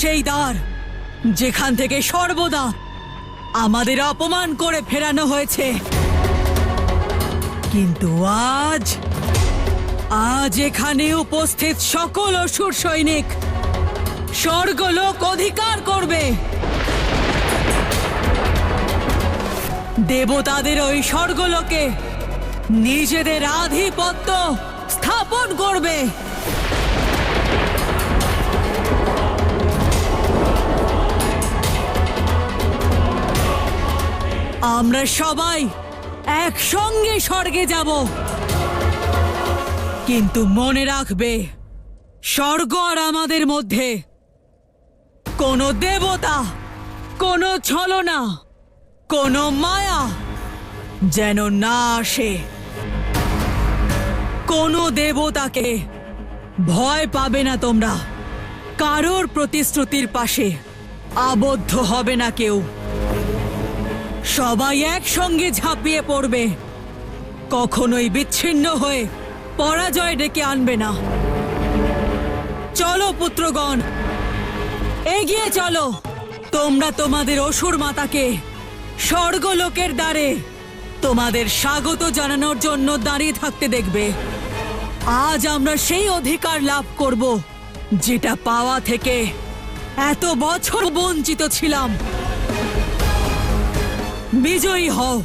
সেই দ্বার যেখান থেকে সর্বদা আমাদের অপমান করে ফেরানো হয়েছে। কিন্তু আজ এখানে উপস্থিত সকল অসুর সৈনিক স্বর্গলোক অধিকার করবে। দেবতাদের ওই স্বর্গলোকে নিজেদের আধিপত্য স্থাপন করবে। আমরা সবাই একসঙ্গে স্বর্গে যাব। কিন্তু মনে রাখবে, স্বর্গ আর আমাদের মধ্যে কোনো দেবতা, কোনো ছলনা, কোনো মায়া যেন না আসে। কোনো দেবতাকে ভয় পাবে না তোমরা। কারোর প্রতিশ্রুতির পাশে আবদ্ধ হবে না কেউ। সবাই একসঙ্গে ঝাঁপিয়ে পড়বে। কখনোই বিচ্ছিন্ন হয়ে পরাজয় ডেকে আনবে না। চলো পুত্রগণ, এগিয়ে চলো। তোমরা তোমাদের অসুর মাতাকে স্বর্গলোকের দ্বারে তোমাদের স্বাগত জানানোর জন্য দাঁড়িয়ে থাকতে দেখবে। আজ আমরা সেই অধিকার লাভ করব যেটা পাওয়া থেকে এত বছর বঞ্চিত ছিলাম। বিজয়ী হও।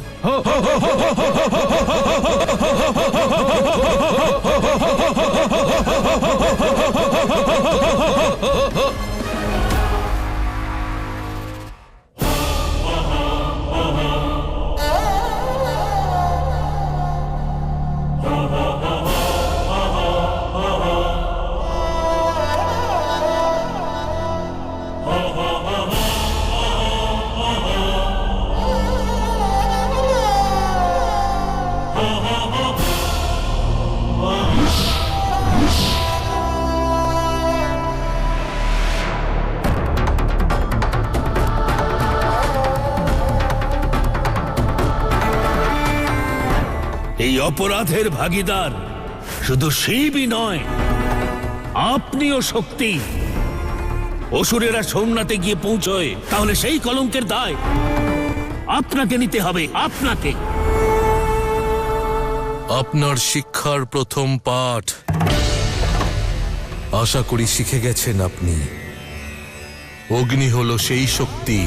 এই অপরাধের ভাগীদার শুধু শিবই নয়, আপনিও শক্তি। অসুরেরা সোমনাথে গিয়ে পৌঁছয়, তাহলে সেই কলঙ্কের দায় আপনাকে নিতে হবে। আপনাকে। আপনার শিক্ষার প্রথম পাঠ আশা করি শিখে গেছেন আপনি। অগ্নি হলো সেই শক্তি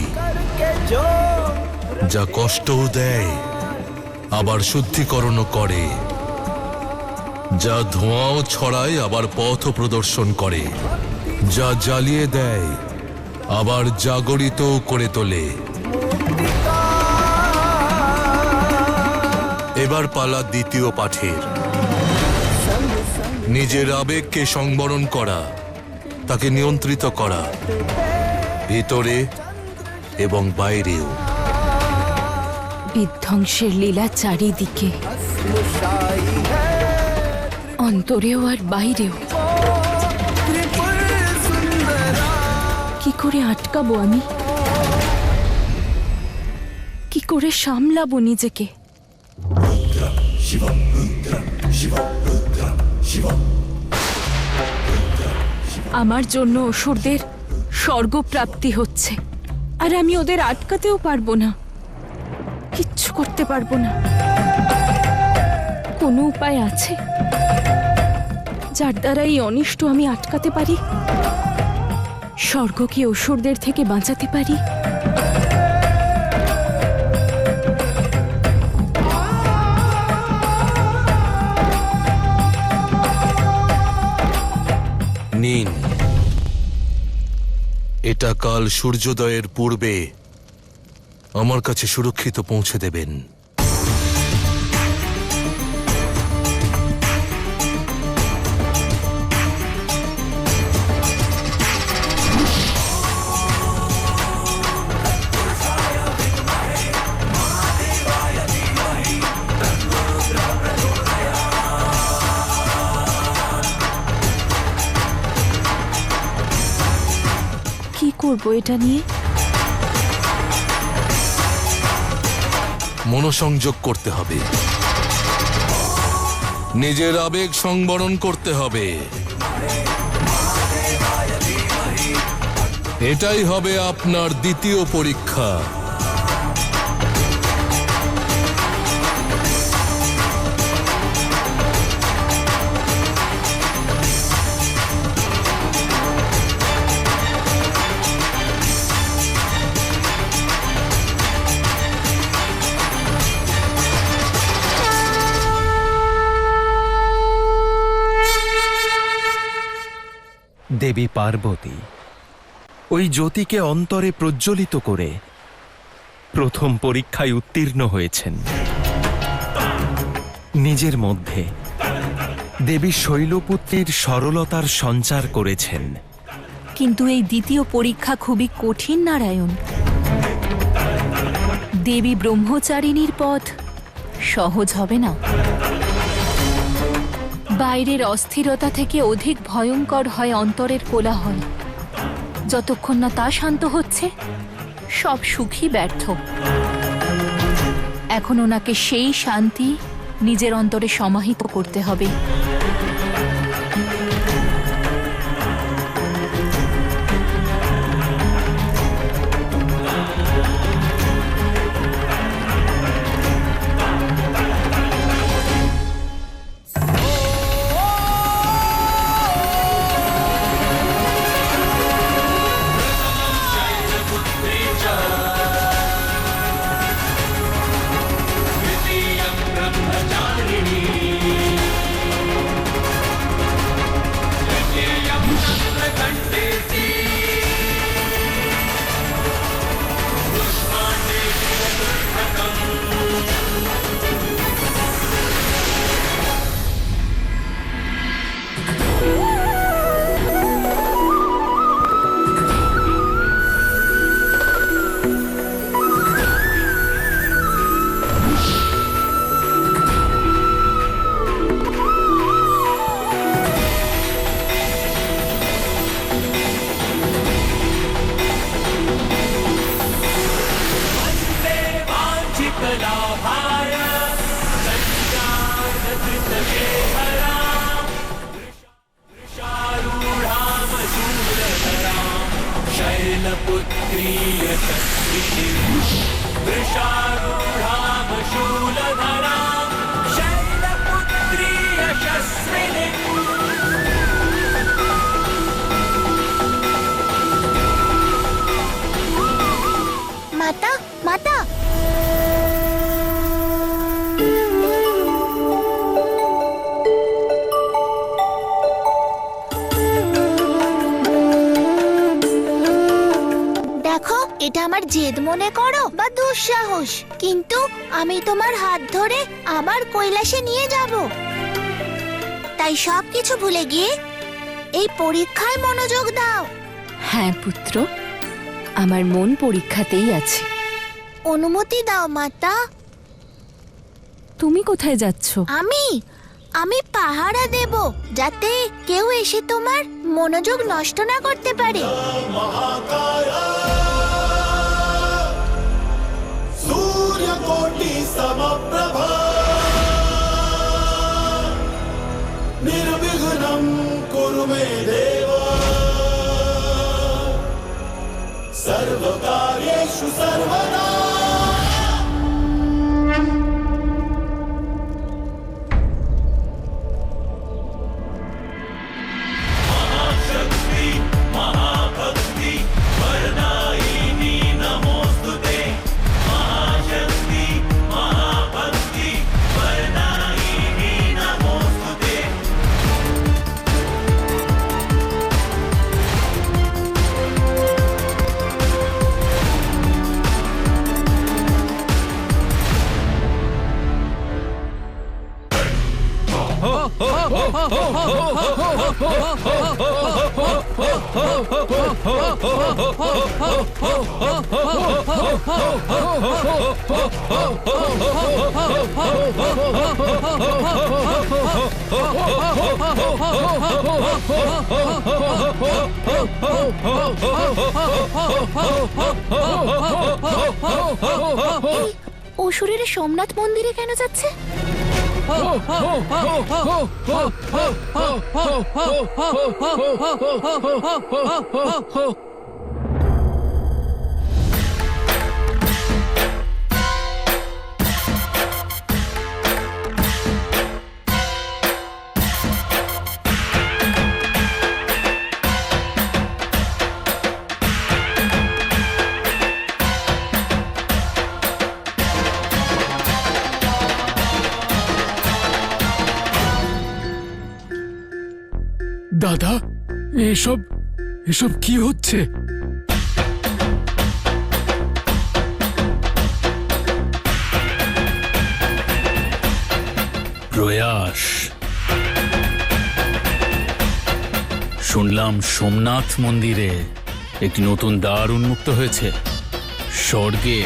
যা কষ্টও দেয়, আবার শুদ্ধিকরণও করে, যা ধোঁয়াও ছড়ায়, আবার পথ প্রদর্শন করে, যা জ্বালিয়ে দেয়, আবার জাগরিতও করে তোলে। এবার পালা দ্বিতীয় পাঠের। নিজের আবেগকে সংবরণ করা, তাকে নিয়ন্ত্রিত করা, ভিতরে এবং বাইরেও। বিধ্বংসের লীলা চারিদিকে, অন্তরেও আর বাইরেও। কি করে আটকাবো আমি? কি করে সামলাবো নিজেকে? আমার জন্য অসুরদের স্বর্গপ্রাপ্তি হচ্ছে, আর আমি ওদের আটকাতেও পারবো না, কিচ্ছু করতে পারবো না। কোনো উপায় আছে যার দ্বারা এই অনিষ্ট আমি আটকাতে পারি, স্বর্গকে অসুরদের থেকে বাঁচাতে পারি? নিন, এটা কাল সূর্যোদয়ের পূর্বে আমার কাছে সুরক্ষিত পৌঁছে দেবেন। কি করব এটা নিয়ে? মনোসংযোগ করতে হবে, নিজের আবেগ সংবরণ করতে হবে, এটাই হবে আপনার দ্বিতীয় পরীক্ষা। দেবী পার্বতী ওই জ্যোতিকে অন্তরে প্রজ্বলিত করে প্রথম পরীক্ষায় উত্তীর্ণ হয়েছেন। নিজের মধ্যে দেবী শৈলপুত্রীর সরলতার সঞ্চার করেছেন। কিন্তু এই দ্বিতীয় পরীক্ষা খুবই কঠিন, নারায়ণ। দেবী ব্রহ্মচারিণীর পথ সহজ হবে না। বাইরের অস্থিরতা থেকে অধিক ভয়ঙ্কর হয় অন্তরের কোলাহল। যতক্ষণ না তা শান্ত হচ্ছে, সব সুখী ব্যর্থ। এখন ওনাকে সেই শান্তি নিজের অন্তরে সমাহিত করতে হবে। মাতা, মাতা, দেখো, এটা আমার জেদ মনে করো বা দুঃসাহস, কিন্তু আমি তোমার হাত ধরে আবার কৈলাসে নিয়ে যাব। তাই সবকিছু ভুলে গিয়ে এই পরীক্ষায় মনোযোগ দাও। হ্যাঁ পুত্র, আমার মন পরীক্ষাতেই আছে। অনুমতি দাও মাতা। তুমি কোথায় যাচ্ছ? আমি পাহারা দেব, যাতে কেউ এসে তোমার মনোযোগ নষ্ট না করতে পারে। सूर्यकोटि समप्रभा निर्विघ्नं कुरु मे देव सर्वकार्येषु सर्वदा। অসুরের সোমনাথ মন্দিরে কেন যাচ্ছে? দাদা, এসব এসব কি হচ্ছে? প্রয়াস, শুনলাম সোমনাথ মন্দিরে একটি নতুন দ্বার উন্মুক্ত হয়েছে স্বর্গে।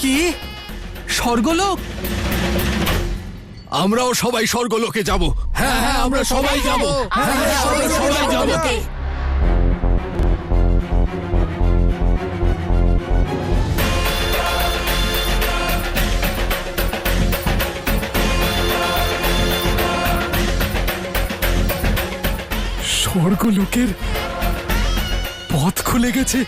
কি স্বর্গলোক? আমরাও সবাই স্বর্গলোকে যাব। হ্যাঁ হ্যাঁ, আমরা সবাই যাব। হ্যাঁ হ্যাঁ, আমরা সবাই যাব। স্বর্গলোকের পথ খুলে গেছে।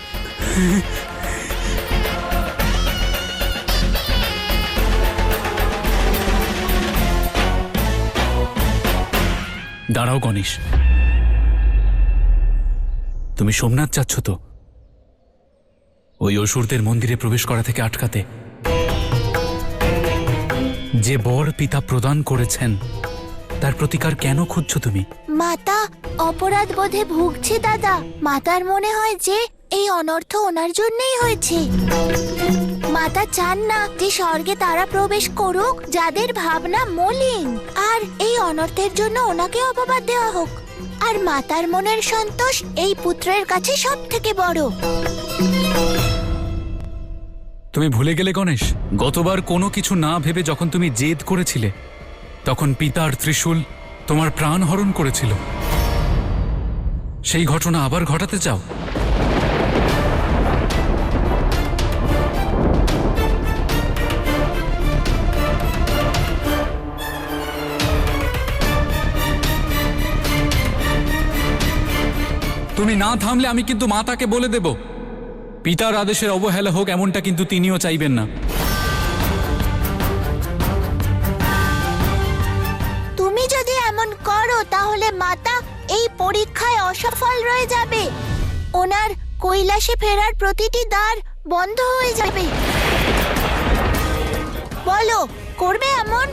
দাঁড়াও গণেশ, তুমি সোমনাথ চাচ্ছ তো ওই অসুরদের মন্দিরে প্রবেশ করা থেকে আটকাতে? যে বর পিতা প্রদান করেছেন তার প্রতিকার কেন খুঁজছো তুমি? মাতা অপরাধ বোধে ভুগছে দাদা। মাতার মনে হয় যে এই অনর্থ ওনার জন্যই হয়েছে। মাতা চান না যে স্বর্গে তারা প্রবেশ করুক যাদের ভাবনা মলিন, আর এই অনর্থের জন্য ওনাকে অপবাদ দেওয়া হোক। আর মাতার মনের সন্তোষ এই পুত্রের কাছে সব থেকে বড়। তুমি ভুলে গেলে গণেশ, গতবার কোনো কিছু না ভেবে যখন তুমি জেদ করেছিলে তখন পিতার ত্রিশূল তোমার প্রাণ হরণ করেছিল। সেই ঘটনা আবার ঘটাতে চাও? তুমি না থামলে আমি কিন্তু মাতাকে বলে দেব। পিতার আদেশের অবহেলা হোক এমনটা কিন্তু তিনিও চাইবেন না। তুমি যদি এমন করো তাহলে মাতা এই পরীক্ষায় অসফল রয়ে যাবে। ওনার কৈলাসে ফেরার প্রতিটি দ্বার বন্ধ হয়ে যাবে। বলো, করবে এমন?